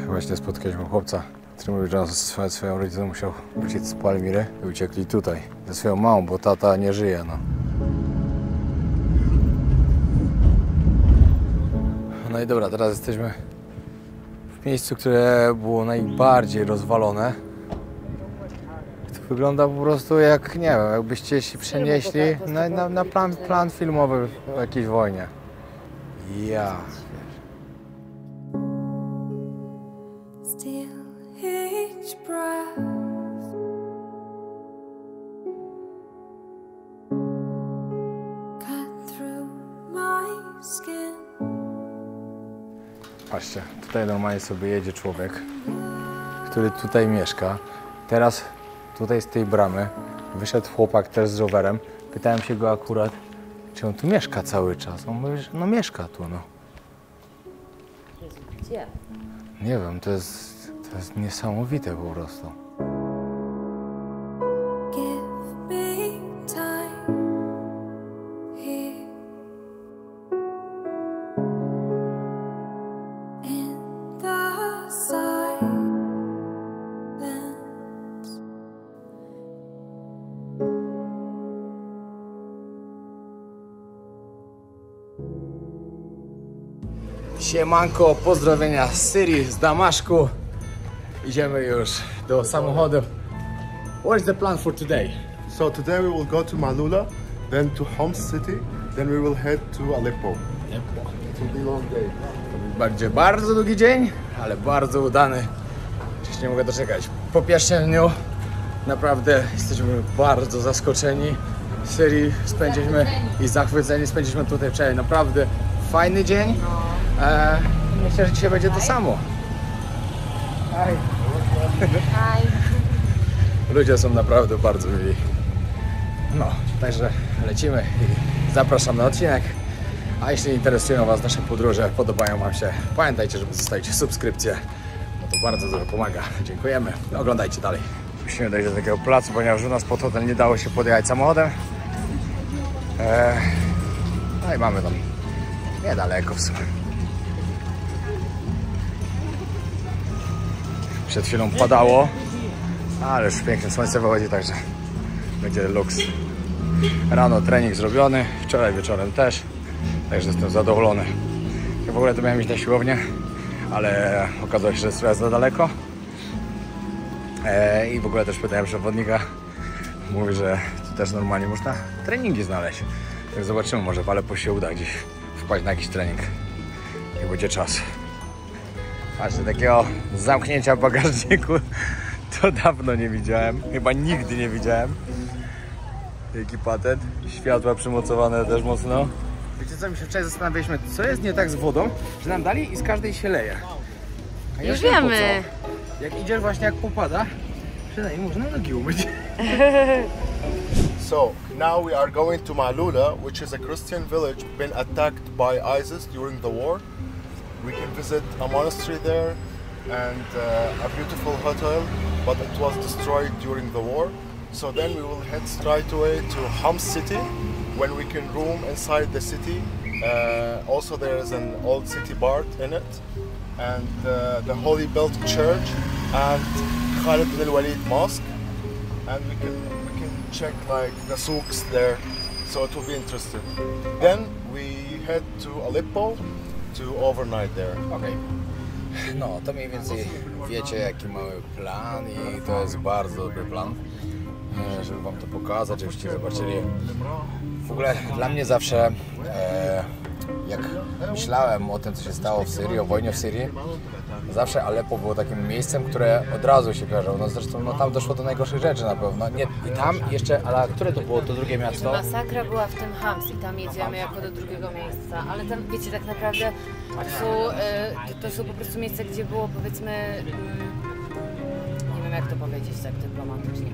Właśnie spotkaliśmy chłopca, który mówił, że on ze swoją rodziną musiał uciec z Palmiry i uciekli tutaj ze swoją mamą, bo tata nie żyje, no. No i dobra, teraz jesteśmy w miejscu, które było najbardziej rozwalone. To wygląda po prostu jak, nie wiem, jakbyście się przenieśli na plan filmowy o jakiejś wojnie. Ja. Patrzcie, tutaj normalnie sobie jedzie człowiek, który tutaj mieszka. Teraz tutaj z tej bramy wyszedł chłopak też z rowerem. Pytałem się go akurat, czy on tu mieszka cały czas. On mówi, że no mieszka tu, no. Gdzie? Nie wiem, to jest niesamowite po prostu. Siemanko, pozdrowienia z Syrii, z Damaszku. Idziemy już do samochodu. What is the plan for today? So today we will go to Malula, then to Homs city, then we will head to Aleppo. It will be a long day. To będzie bardzo długi dzień, ale bardzo udany. Już nie mogę doczekać. Po pierwszym dniu naprawdę jesteśmy bardzo zaskoczeni. W Syrii spędziliśmy i zachwyceni. Spędziliśmy tutaj wczoraj naprawdę fajny dzień. Myślę, że dzisiaj będzie to samo. Ludzie są naprawdę bardzo mili. No, także lecimy i zapraszam na odcinek. A jeśli interesują Was nasze podróże, podobają Wam się, pamiętajcie, żeby zostawić subskrypcję, bo to bardzo dużo pomaga. Dziękujemy. Oglądajcie dalej. Musimy dojść do takiego placu, ponieważ u nas pod hotel nie dało się podjechać samochodem. No i mamy tam niedaleko w sumie. Przed chwilą padało, ale już piękne słońce wychodzi, także będzie luks. Rano trening zrobiony, wczoraj wieczorem też, także jestem zadowolony. Ja w ogóle to miałem iść na siłownię, ale okazało się, że jest trochę za daleko. I w ogóle też pytałem przewodnika, mówi, że tu też normalnie można treningi znaleźć. Więc zobaczymy, może w Aleppo się uda gdzieś wpaść na jakiś trening, jak będzie czas. Patrzcie, takiego zamknięcia w bagażniku to dawno nie widziałem. Chyba nigdy nie widziałem. Jaki patent. Światła przymocowane też mocno. Wiecie co, my się wczoraj zastanawialiśmy, co jest nie tak z wodą, że nam dali i z każdej się leje. A już wiemy. Jak idziesz właśnie jak popada, przynajmniej można nogi umyć. So now we are going to Malula, which is a Christian village been attacked by ISIS during the war. We can visit a monastery there and a beautiful hotel, but it was destroyed during the war. So then we will head straight away to Homs city, when we can roam inside the city. Also there is an old city bar in it, and the Holy Built Church and Khalid bin Walid Mosque, and we can check like the souks there, so it will be interesting. Then we head to Aleppo to overnight there. Okay. No, to mniej więcej wiecie, jaki mamy plan i to jest bardzo dobry plan, żeby Wam to pokazać, żebyście zobaczyli. W ogóle dla mnie zawsze, jak myślałem o tym, co się stało w Syrii, o wojnie w Syrii, zawsze Aleppo było takim miejscem, które od razu się kojarzyło. No zresztą no, tam doszło do najgorszych rzeczy na pewno. Nie, i tam jeszcze, ale które to było to drugie miasto? Masakra była w tym Homs i tam jedziemy jako do drugiego miejsca, ale tam wiecie, tak naprawdę to są po prostu miejsca, gdzie było powiedzmy, nie wiem jak to powiedzieć tak dyplomatycznie.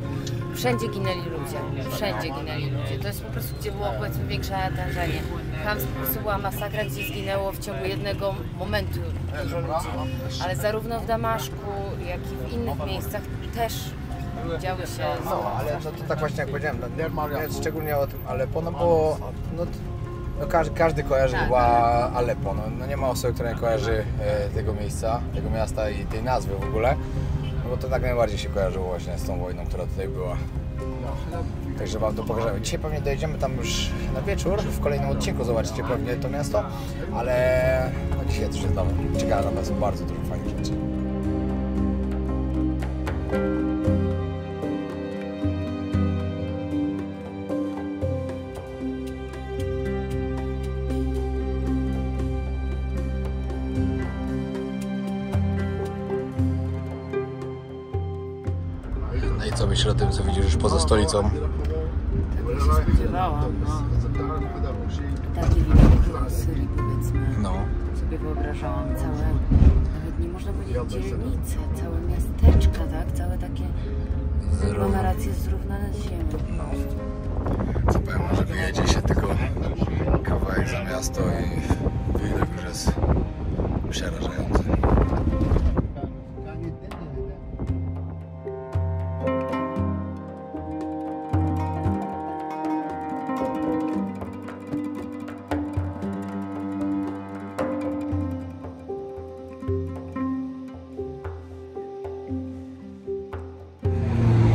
Wszędzie ginęli ludzie, wszędzie ginęli ludzie. To jest po prostu, gdzie było powiedzmy większe natężenie. Homs po prostu była masakra, gdzie zginęło w ciągu jednego momentu dużo ludzi. Ale zarówno w Damaszku, jak i w innych miejscach też działy się... No, ale to tak właśnie jak powiedziałem, szczególnie o tym Aleppo, no bo no, No każdy kojarzy chyba Aleppo. No nie ma osoby, która nie kojarzy tego miejsca, tego miasta i tej nazwy w ogóle. No bo to tak najbardziej się kojarzyło właśnie z tą wojną, która tutaj była. Także wam to pokażemy. Dzisiaj pewnie dojedziemy tam już na wieczór. W kolejnym odcinku zobaczycie pewnie to miasto. Ale no dzisiaj też jest nowe. Czeka na nas bardzo dużo fajnych rzeczy. No i co myślisz o tym, co widzisz już poza stolicą? Tego się spodziewałam, no. Takie widok Syrii, powiedzmy. No. Sobie wyobrażałam całe, nawet nie można powiedzieć dzielnice, całe miasteczka, tak? Całe takie aglomeracje zrównane z ziemią. No. Co powiem, że wyjedzie się tylko kawałek za miasto i widok już jest przerażający.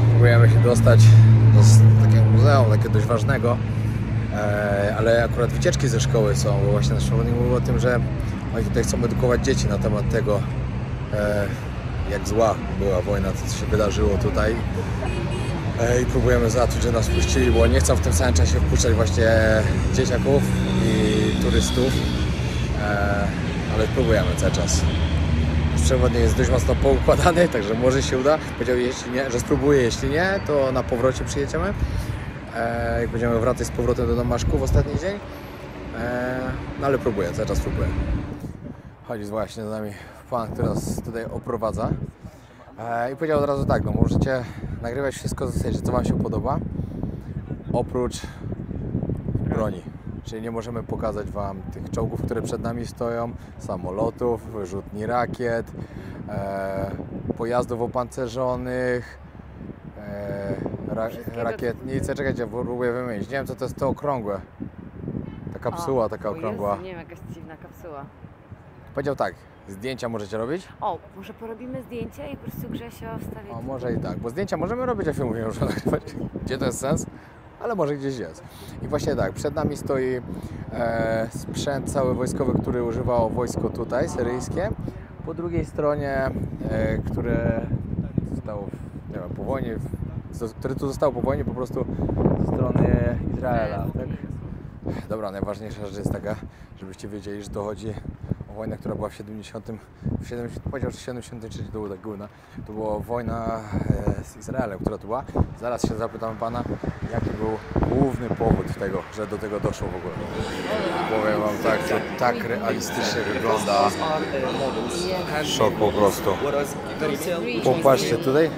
Próbujemy się dostać do takiego muzeum, takiego dość ważnego, ale akurat wycieczki ze szkoły są, bo właśnie nasz przewodnik mówił o tym, że oni tutaj chcą edukować dzieci na temat tego, jak zła była wojna, to co się wydarzyło tutaj i próbujemy załatwić, że nas puścili, bo nie chcą w tym samym czasie wpuszczać właśnie dzieciaków i turystów, ale próbujemy cały czas. Przewodnik jest dość mocno poukładany, także może się uda. Powiedział, jeśli nie, że spróbuję, jeśli nie, to na powrocie przyjedziemy. Jak będziemy wracać z powrotem do Damaszku w ostatni dzień. No ale próbuję, cały czas próbuję. Chodzi właśnie z nami pan, który nas tutaj oprowadza. I powiedział od razu tak, no możecie nagrywać wszystko w zasadzie, co wam się podoba, oprócz broni. Czyli nie możemy pokazać wam tych czołgów, które przed nami stoją, samolotów, wyrzutni rakiet, pojazdów opancerzonych, rakietnice. Czekajcie, próbuję wymienić. Nie wiem, co to jest to okrągłe. Ta kapsuła taka okrągła. Jezu, nie wiem, jakaś dziwna kapsuła. Powiedział tak, zdjęcia możecie robić? O, może porobimy zdjęcia i po prostu Grzesio wstawi. O, może i tak, bo zdjęcia możemy robić, a filmu nie można nagrywać. Gdzie to jest sens? Ale może gdzieś jest. I właśnie tak, przed nami stoi sprzęt cały wojskowy, który używało wojsko tutaj, syryjskie. Po drugiej stronie, które zostało nie wiem, po wojnie, które tu zostało po wojnie po prostu ze strony Izraela. Tak? Dobra, najważniejsza rzecz jest taka, żebyście wiedzieli, że to chodzi o wojnę, która była w 73 to był tak górna. To była wojna z Izraelem, która tu była. Zaraz się zapytam pana, jaki był główny powód tego, że do tego doszło w ogóle. Powiem wam tak, to tak realistycznie wygląda. Szok po prostu. Popatrzcie, tutaj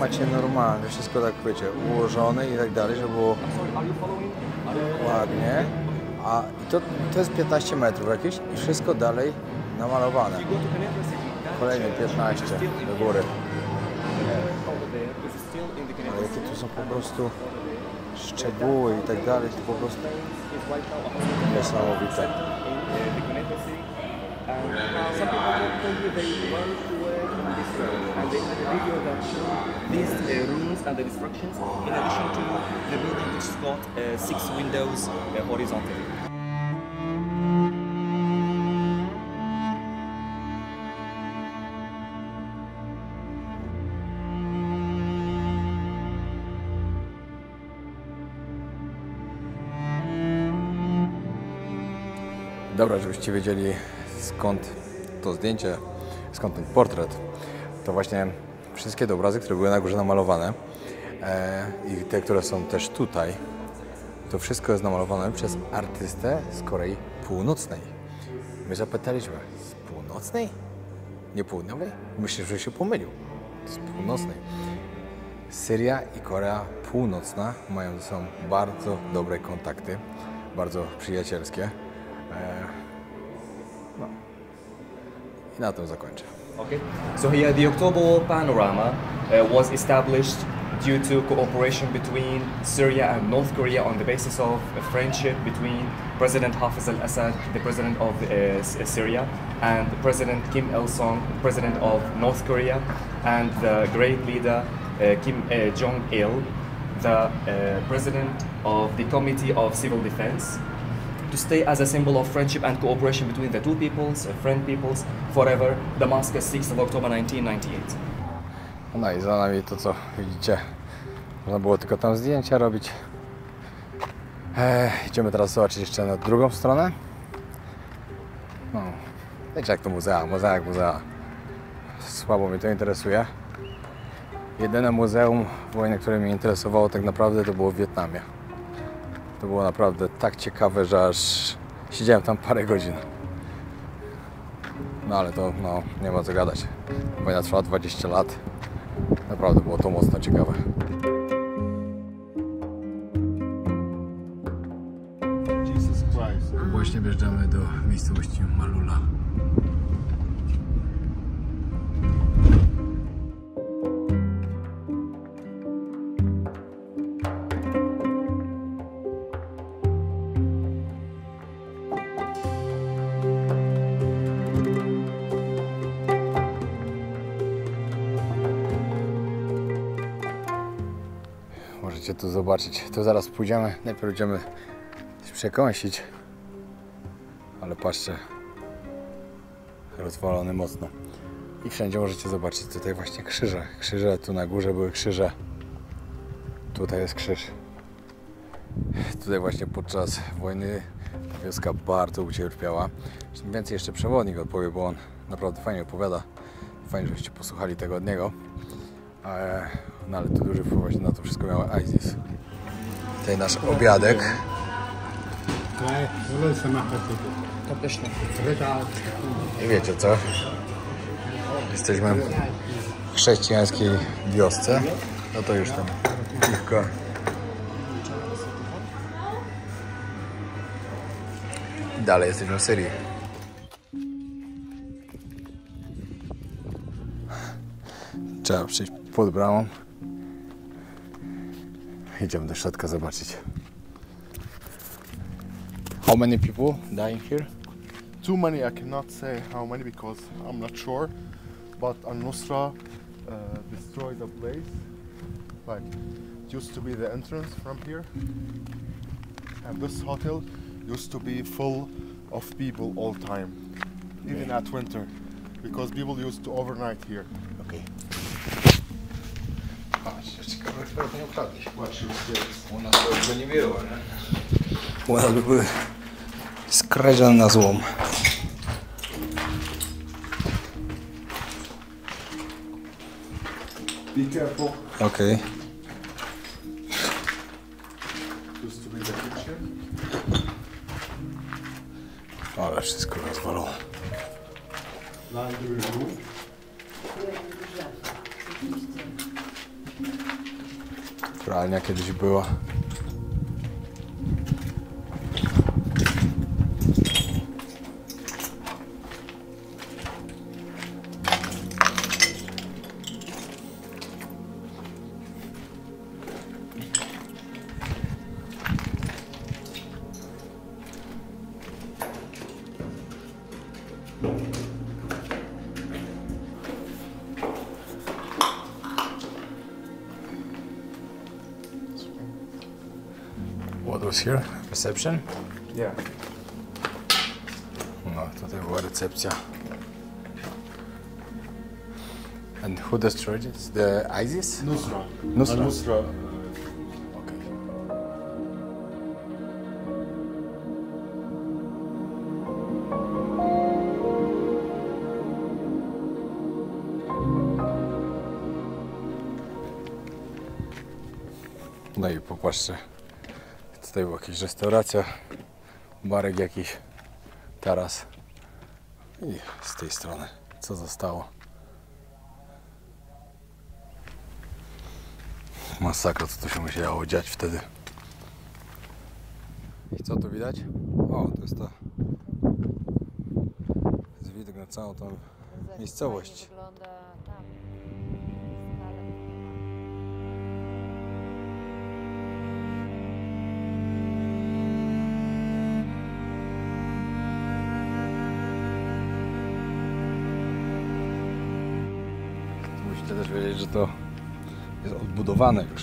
macie normalnie, wszystko tak wiecie, ułożone i tak dalej, żeby było ładnie. A to jest 15 metrów jakieś i wszystko dalej namalowane. Kolejne 15 do góry. Ale jakie tu są po prostu szczegóły i tak dalej, to po prostu niesamowite. Some people told me they went to work in this room and they had a video that showed these rooms and the destructions in addition to the building which's got 6 windows horizontally. Dobra, żebyście wiedzieli, skąd to zdjęcie, skąd ten portret, to właśnie wszystkie te obrazy, które były na górze namalowane i te, które są też tutaj, to wszystko jest namalowane przez artystę z Korei Północnej. My zapytaliśmy, z północnej? Nie południowej? Myślę, że się pomylił. Z północnej. Syria i Korea Północna mają ze sobą bardzo dobre kontakty, bardzo przyjacielskie. No. I na tym zakończę. Okay. So here the October Panorama was established due to cooperation between Syria and North Korea on the basis of a friendship between President Hafez al-Assad, the president of Syria, and President Kim Il-sung, president of North Korea, and the great leader Kim Jong-il, the president of the Committee of Civil Defense, to stay as a symbol of friendship and cooperation between the two peoples, friend peoples, forever. Damascus, 6th of October 1998. No i za nami to, co widzicie. Można było tylko tam zdjęcia robić. Idziemy teraz zobaczyć jeszcze na drugą stronę. No, wiecie jak to muzea, muzea. Słabo mnie to interesuje. Jedyne muzeum wojny, które mnie interesowało tak naprawdę, to było w Wietnamie. To było naprawdę tak ciekawe, że aż siedziałem tam parę godzin. No ale to no, nie ma co gadać. Wojna trwała 20 lat. Naprawdę było to mocno ciekawe. Jesus Christ. Właśnie wjeżdżamy do miejscowości Malula. Możecie tu zobaczyć. Tu zaraz pójdziemy. Najpierw idziemy się przekąsić. Ale patrzcie. Rozwalony mocno. I wszędzie możecie zobaczyć tutaj właśnie krzyże. Krzyże, tu na górze były krzyże. Tutaj jest krzyż. Tutaj właśnie podczas wojny ta wioska bardzo ucierpiała. Więcej jeszcze przewodnik odpowie, bo on naprawdę fajnie opowiada. Fajnie, żebyście posłuchali tego od niego. No ale tu duży wpływ właśnie na to wszystko miał ISIS. Tutaj nasz obiadek. I wiecie co? Jesteśmy w chrześcijańskiej wiosce. No to już tam piwko. I dalej jesteśmy w Syrii. Trzeba przejść pod bramą. Idziemy do środka zobaczyć. How many people dying here? Too many, I cannot say how many because I'm not sure. But Al-Nusra destroyed the place. Like, it used to be the entrance from here. And this hotel used to be full of people all time. Even at winter. Because people used to overnight here. Okay. Ciekawe, które to nie ukradłeś. U nas to już nie było, nie? U nas by były skradzione na złom. Be careful. Okay. Used to be the kitchen. Ale wszystko rozwalone. Laundry room. Pralnia kiedyś była. What was here? Reception? Yeah. No, tutaj była recepcja. And who destroyed it? The ISIS? Nusra. Nusra. Al-Nusra. Okay. No i popatrzcie. Tutaj była jakaś restauracja, barek jakiś, taras. I z tej strony co zostało. Masakra, co tu się musiało dziać wtedy. I co tu widać? O, to jest widok na całą tą miejscowość. Wygląda tam. Musicie też wiedzieć, że to jest odbudowane już.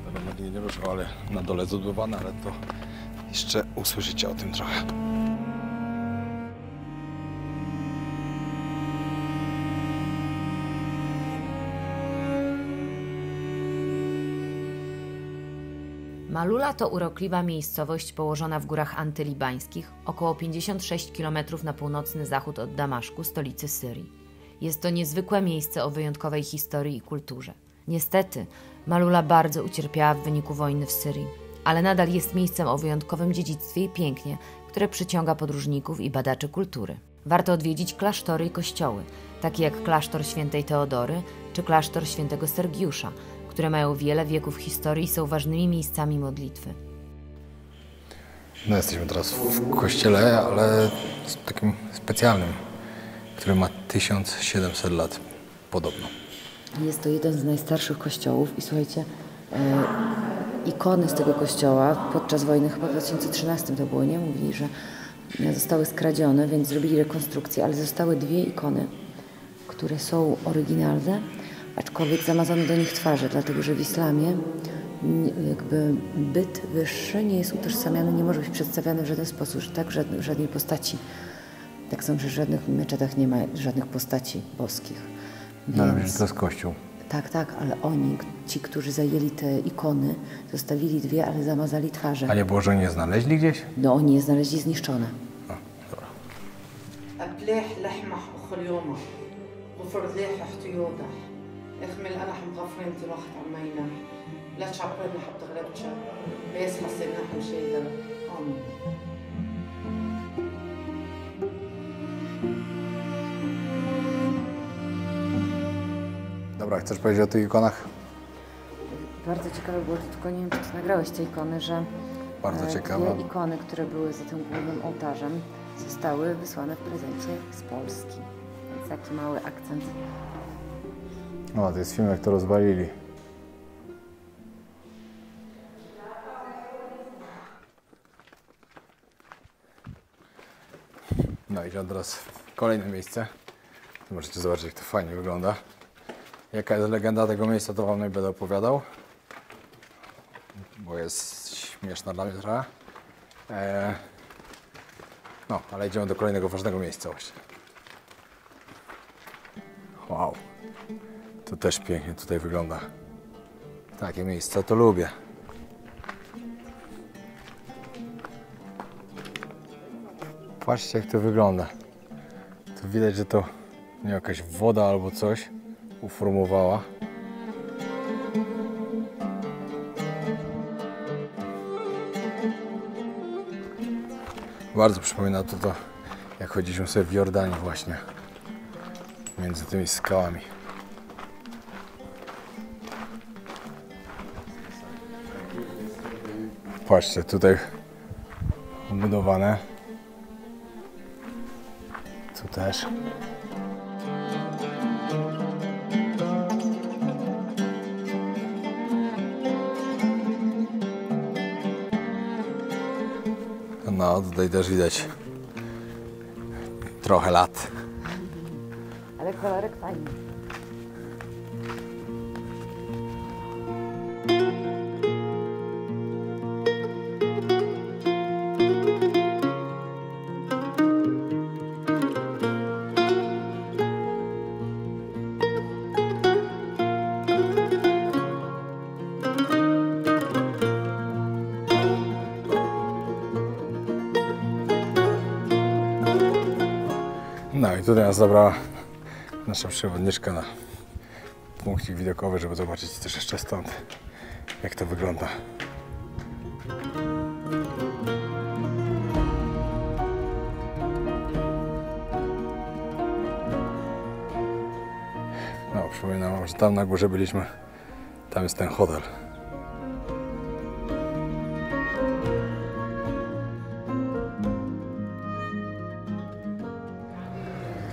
Hotel nigdy nie ruszał, ale na dole jest odbudowane, ale to jeszcze usłyszycie o tym trochę. Malula to urokliwa miejscowość położona w górach Anty Libańskich, około 56 km na północny zachód od Damaszku, stolicy Syrii. Jest to niezwykłe miejsce o wyjątkowej historii i kulturze. Niestety, Malula bardzo ucierpiała w wyniku wojny w Syrii, ale nadal jest miejscem o wyjątkowym dziedzictwie i pięknie, które przyciąga podróżników i badaczy kultury. Warto odwiedzić klasztory i kościoły, takie jak klasztor świętej Teodory czy klasztor świętego Sergiusza, które mają wiele wieków historii i są ważnymi miejscami modlitwy. No, jesteśmy teraz w kościele, ale takim specjalnym, który ma 1700 lat podobno. Jest to jeden z najstarszych kościołów i słuchajcie, ikony z tego kościoła podczas wojny, chyba w 2013 to było, nie? Mówili, że zostały skradzione, więc zrobili rekonstrukcję, ale zostały dwie ikony, które są oryginalne, aczkolwiek zamazano do nich twarze, dlatego że w islamie jakby byt wyższy nie jest utożsamiany, nie może być przedstawiany w żaden sposób, że tak w żadnej postaci. Tak samo, że w żadnych meczetach nie ma żadnych postaci boskich. No, ale że to jest kościół. Tak, tak, ale oni, ci, którzy zajęli te ikony, zostawili dwie, ale zamazali twarze. A nie było, że oni je znaleźli gdzieś? No, oni je znaleźli zniszczone. No, dobra. Dobra, chcesz powiedzieć o tych ikonach? Bardzo ciekawe było, tylko nie wiem, czy ty nagrałeś te ikony, że Bardzo ciekawe. dwie ikony, które były za tym głównym ołtarzem, zostały wysłane w prezencie z Polski. Więc taki mały akcent. O, to jest film, jak to rozwalili. No, idziemy teraz w kolejne miejsce. Tu możecie zobaczyć, jak to fajnie wygląda. Jaka jest legenda tego miejsca, to wam nie będę opowiadał, bo jest śmieszna dla mnie trochę. No, ale idziemy do kolejnego ważnego miejsca właśnie. Wow, to też pięknie tutaj wygląda. Takie miejsca to lubię. Patrzcie, jak to wygląda. Tu widać, że to nie wiem, jakaś woda albo coś uformowała. Bardzo przypomina to, jak chodziliśmy sobie w Jordanii właśnie, między tymi skałami. Patrzcie, tutaj obudowane. Tu też. No, tutaj też widać trochę lat. Ale kolorek fajny. No i tutaj nas zabrała nasza przewodniczka na punkcik widokowy, żeby zobaczyć też jeszcze stąd, jak to wygląda. No, przypominam wam, że tam na górze byliśmy, tam jest ten hotel.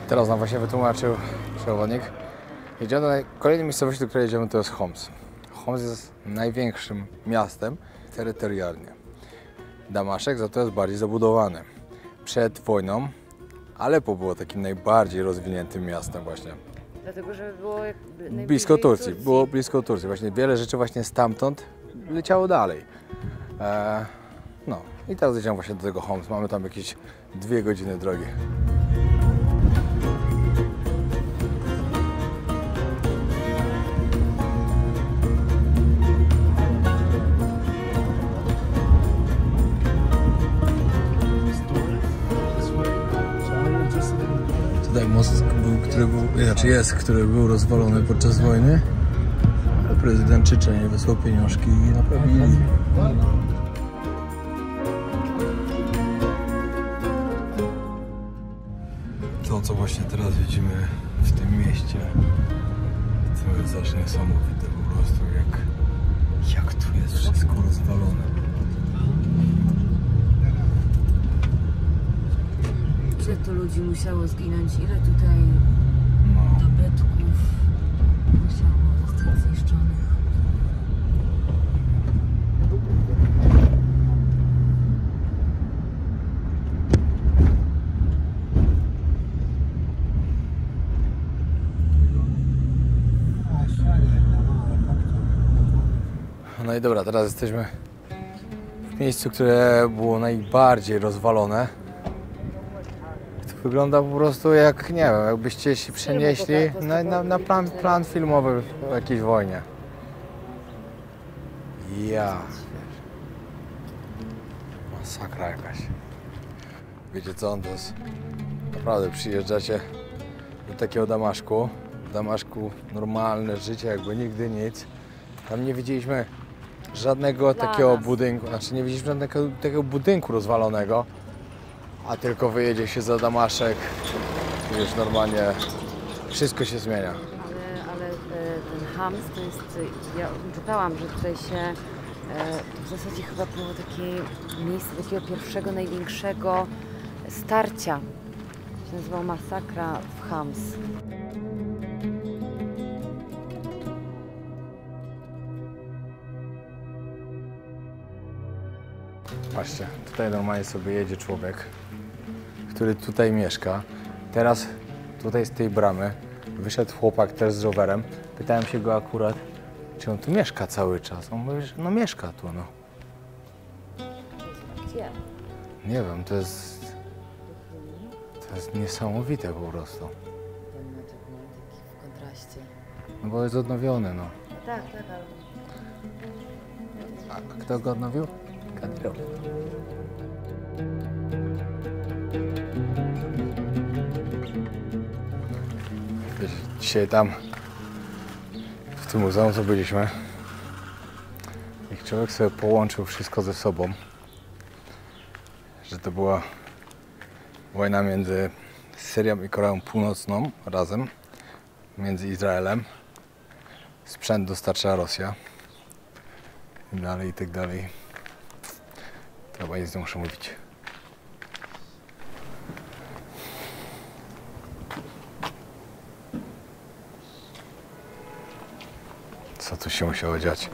Teraz nam właśnie wytłumaczył przewodnik. Jedziemy do kolejnej miejscowości, do której jedziemy, to jest Homs. Homs jest największym miastem terytorialnie. Damaszek za to jest bardziej zabudowany. Przed wojną Aleppo było takim najbardziej rozwiniętym miastem właśnie. Dlatego, że było jakby Blisko Turcji, było blisko Turcji. Właśnie wiele rzeczy właśnie stamtąd leciało dalej. No i teraz jedziemy właśnie do tego Homs. Mamy tam jakieś 2 godziny drogi. Tutaj most który był rozwalony podczas wojny, ale prezydent Czeczenii wysłał pieniążki i naprawili. To, co właśnie teraz widzimy w tym mieście, to jest aż niesamowite po prostu, jak tu jest wszystko rozwalone. Ile to ludzi musiało zginąć, ile tutaj dobytków musiało zostać zniszczonych. No i dobra, teraz jesteśmy w miejscu, które było najbardziej rozwalone. To wygląda po prostu jak, nie wiem, jakbyście się przenieśli na plan filmowy w jakiejś wojnie. Masakra jakaś. Wiecie co, to jest naprawdę, przyjeżdżacie do takiego Damaszku. W Damaszku normalne życie, jakby nigdy nic. Tam nie widzieliśmy żadnego takiego budynku, znaczy nie widzieliśmy żadnego takiego budynku rozwalonego, a tylko wyjedzie się za Damaszek i już normalnie wszystko się zmienia. Ale ten Homs to jest, ja czytałam, że tutaj się, to w zasadzie chyba było takie miejsce takiego pierwszego, największego starcia. To się nazywało Masakra w Homs. Patrzcie, tutaj normalnie sobie jedzie człowiek, który tutaj mieszka. Teraz tutaj z tej bramy wyszedł chłopak też z rowerem. Pytałem się go akurat, czy on tu mieszka cały czas. On mówi, że no mieszka tu, no. Gdzie? Nie wiem, to jest niesamowite po prostu. Taki w kontraście. No bo jest odnowiony, no. Tak, ale... A kto go odnowił? Kadyrov. Dzisiaj tam w tym muzeum, co byliśmy, jak człowiek sobie połączył wszystko ze sobą, że to była wojna między Syrią i Koreą Północną razem, między Izraelem, sprzęt dostarcza Rosja i dalej, i tak dalej. To chyba nic nie muszę mówić. Co tu się musiało dziać?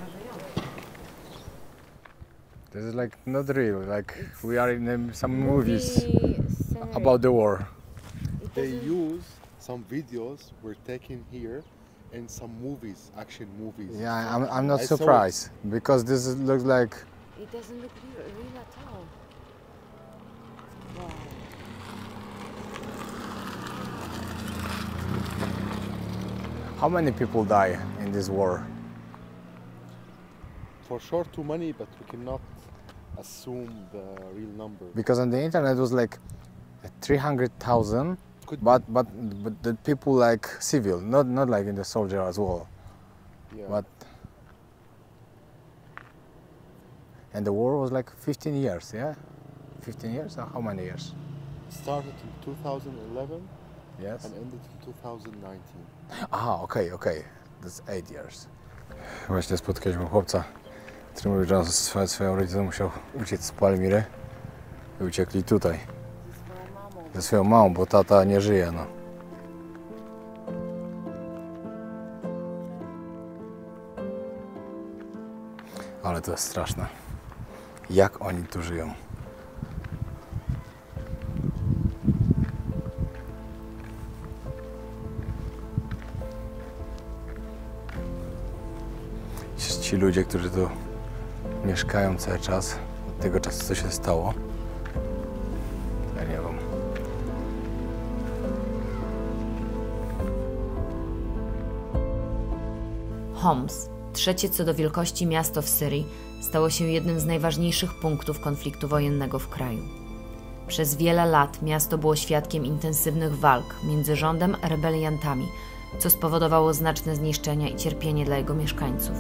This is like not real, like we are in some movies about the war. They use some videos were taken here in some movies, action movies. Yeah, I'm not I saw surprised because this looks like It doesn't look real at all. Wow. how many people die in this war? For sure too many, but we cannot assume the real number. Because on the internet it was like 300,000, Could but the people like civil, not like in the soldier as well. yeah. But and the war was like 15 years, yeah? 15 years? Or how many years? Started in 2011 Yes. and ended in 2019. Aha, okej. That's 8 years. Właśnie spotkaliśmy chłopca, który mówił, że on ze swoją rodziną musiał uciec z Palmiry i uciekli tutaj. Ze swoją mamą, bo tata nie żyje, no. Ale to jest straszne. Jak oni tu żyją? ci ludzie, którzy tu mieszkają cały czas, od tego czasu, co się stało. Ja nie wiem. Homs, trzecie co do wielkości miasto w Syrii, stało się jednym z najważniejszych punktów konfliktu wojennego w kraju. Przez wiele lat miasto było świadkiem intensywnych walk między rządem a rebeliantami, co spowodowało znaczne zniszczenia i cierpienie dla jego mieszkańców.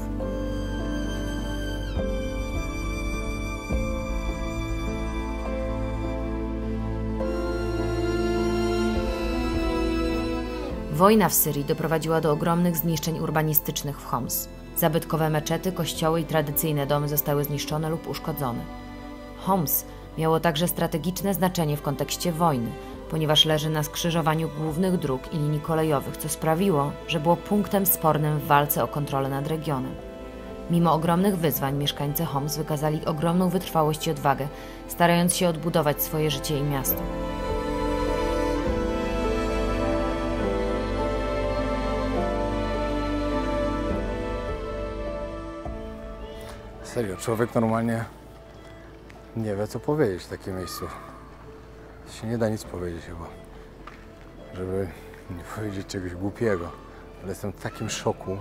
Wojna w Syrii doprowadziła do ogromnych zniszczeń urbanistycznych w Homs. Zabytkowe meczety, kościoły i tradycyjne domy zostały zniszczone lub uszkodzone. Homs miało także strategiczne znaczenie w kontekście wojny, ponieważ leży na skrzyżowaniu głównych dróg i linii kolejowych, co sprawiło, że było punktem spornym w walce o kontrolę nad regionem. Mimo ogromnych wyzwań mieszkańcy Homs wykazali ogromną wytrwałość i odwagę, starając się odbudować swoje życie i miasto. Serio, człowiek normalnie nie wie, co powiedzieć w takim miejscu. Się nie da nic powiedzieć chyba, żeby nie powiedzieć czegoś głupiego. Ale jestem w takim szoku,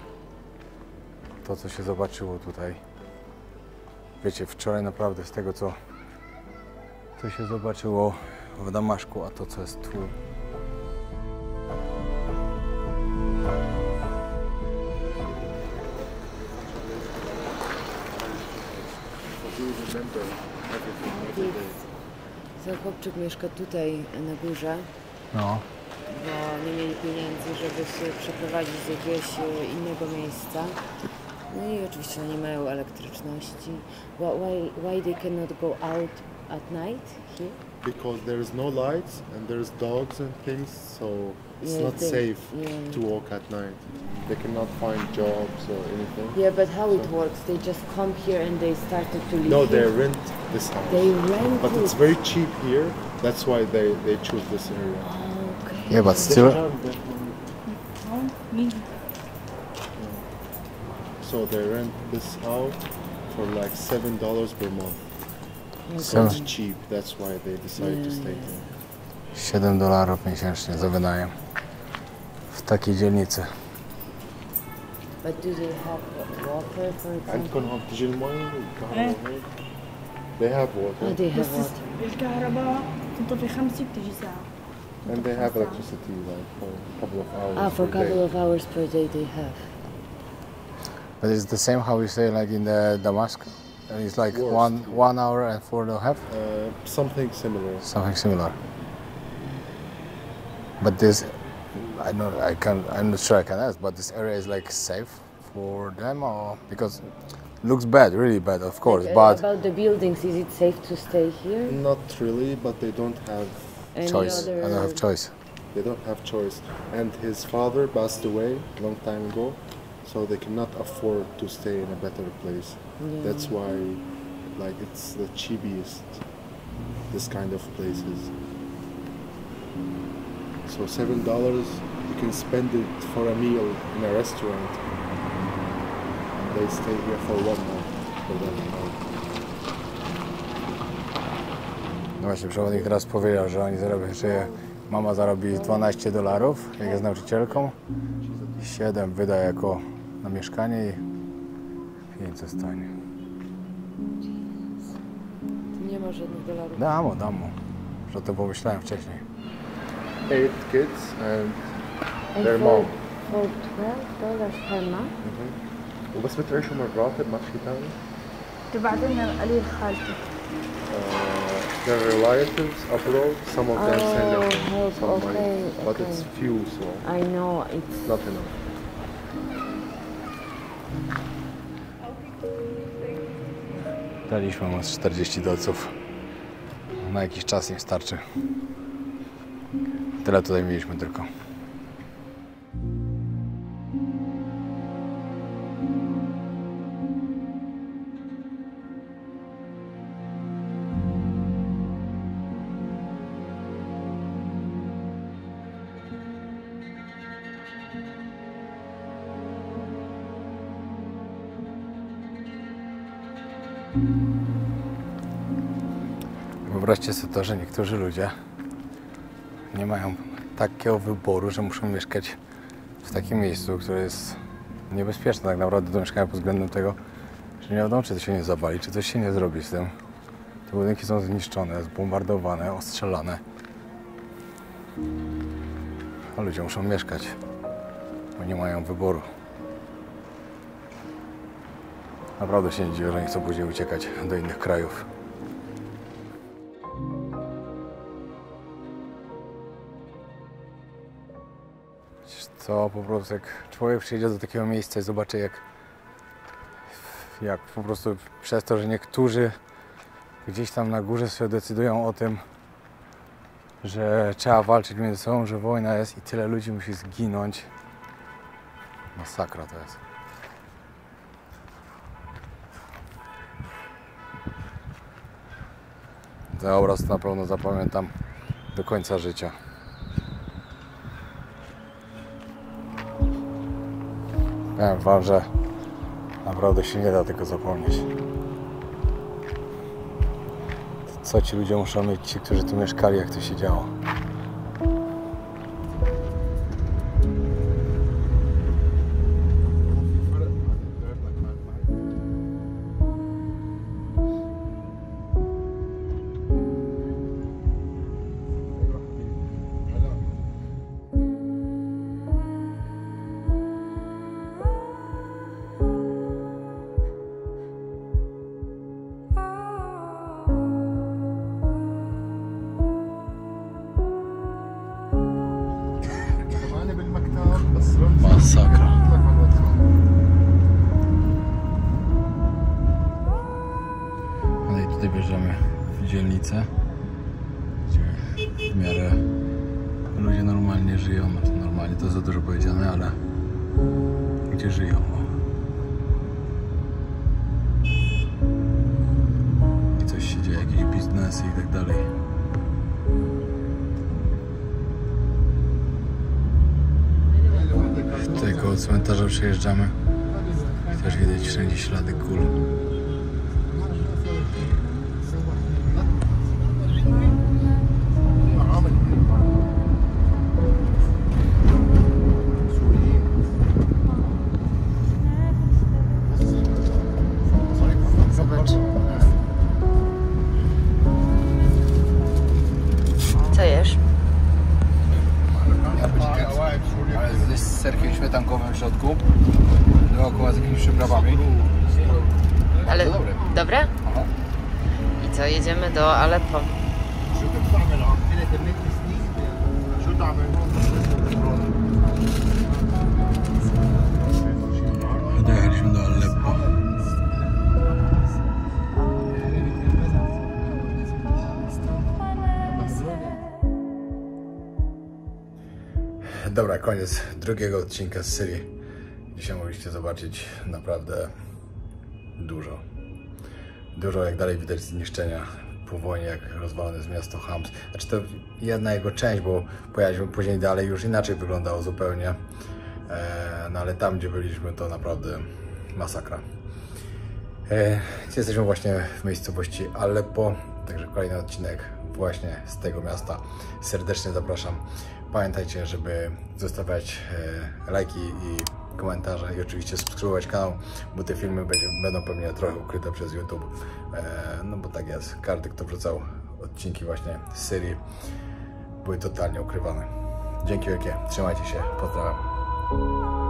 to co się zobaczyło tutaj. Wiecie, wczoraj naprawdę z tego, co się zobaczyło w Damaszku, a to, co jest tu. Ten chłopczyk mieszka tutaj na górze, No. bo nie mieli pieniędzy, żeby się przeprowadzić z jakiegoś innego miejsca. No i oczywiście nie mają elektryczności. Why they cannot go out at night here? Because there's no lights and there's dogs and things, so it's Yeah, not they- safe yeah. to walk at night. They cannot find jobs or anything. Yeah, but how it works? They just come here and they started to live No, they here? rent this house. They rent But it's it. very cheap here. That's why they choose this area. Okay. Yeah, but still, So they rent this house for like $7 per month. So Seven. it's cheap. That's why they decided to stay here. $7 miesięcznie za wynajem w takiej dzielnicy. But do they have water, for example? عندكم هون بتجي المي؟ They have water Oh, they have بس water. الكهرباء تنطفي 5 بتجي ساعة. and they have electricity like for a couple of hours For a per day. couple of hours per day they have. But it's the same how we say like in the Damascus. And it's like Worse. one hour and 4.5, Something similar. something similar. But this, I'm not sure I can ask, but this area is like safe for them, or because it looks bad, really bad, of course. But About the buildings, is it safe to stay here? Not really, but they don't have Any choice, other? I don't have choice. they don't have choice. And his father passed away a long time ago, so they cannot afford to stay in a better place. That's why, like, it's the cheapest. This kind of places. So $7, you can spend it for a meal in a restaurant. They stay here for 1 month for that amount. No właśnie, przewodnik teraz powiedział, że oni zarobią, że mama zarobi $12, jak jest nauczycielką, 7 wyda jako na mieszkanie i 5 zostanie. Nie ma żadnych dolarów. Dam mu, że to pomyślałem wcześniej. 8 kids and And their for, mom. for $12 per month? وبس بتعيشوا من راتب ما في شيء ثاني؟ تبعت لنا قليل خالتي. Their relatives abroad, some of them send them help, some money, okay, but okay. it's few, so I know, it's... not enough. Daliśmy mu 40 dolców. Na jakiś czas im starczy. Tyle tutaj mieliśmy tylko. Wyobraźcie sobie to, że niektórzy ludzie nie mają takiego wyboru, że muszą mieszkać w takim miejscu, które jest niebezpieczne tak naprawdę do mieszkania pod względem tego, że nie wiadomo, czy to się nie zawali, czy coś się nie zrobi z tym. Te budynki są zniszczone, zbombardowane, ostrzelane. A ludzie muszą mieszkać, bo nie mają wyboru. Naprawdę się nie dziwię, że nie chcą później uciekać do innych krajów. Co po prostu jak człowiek przyjedzie do takiego miejsca i zobaczy jak po prostu przez to, że niektórzy gdzieś tam na górze sobie decydują o tym, że trzeba walczyć między sobą, że wojna jest i tyle ludzi musi zginąć. Masakra to jest. Ten obraz na pewno zapamiętam do końca życia. Powiem wam, że naprawdę się nie da tego zapomnieć. Co ci ludzie muszą mieć, ci, którzy tu mieszkali, jak to się działo. Masakra. No i tutaj bierzemy w dzielnicę, gdzie w miarę ludzie normalnie żyją. Normalnie to za dużo powiedziane, ale gdzie żyją. I coś się dzieje, jakieś biznesy i tak dalej. Tutaj koło cmentarza przejeżdżamy. Też widać wszędzie ślady kul. Zobacz. Co jesz? Ale z serkiem śmietankowym w środku, dookoła z jakimiś przyprawami. Ale dobre. Dobre? Aha. I co, jedziemy do Aleppo. Dojechaliśmy do Aleppo. Dobra, koniec drugiego odcinka z Syrii. Dzisiaj mogliście zobaczyć naprawdę dużo. Dużo, jak dalej widać zniszczenia po wojnie, jak rozwalone jest miasto Homs. Znaczy to jedna jego część, bo pojechaliśmy później dalej, już inaczej wyglądało zupełnie. No ale tam, gdzie byliśmy, to naprawdę masakra. Jesteśmy właśnie w miejscowości Aleppo, także kolejny odcinek właśnie z tego miasta. Serdecznie zapraszam. Pamiętajcie, żeby zostawiać lajki i komentarze i oczywiście subskrybować kanał, bo te filmy będą pewnie trochę ukryte przez YouTube. No bo tak jest, każdy, kto wrzucał odcinki właśnie z Syrii, były totalnie ukrywane. Dzięki wielkie, trzymajcie się, pozdrawiam.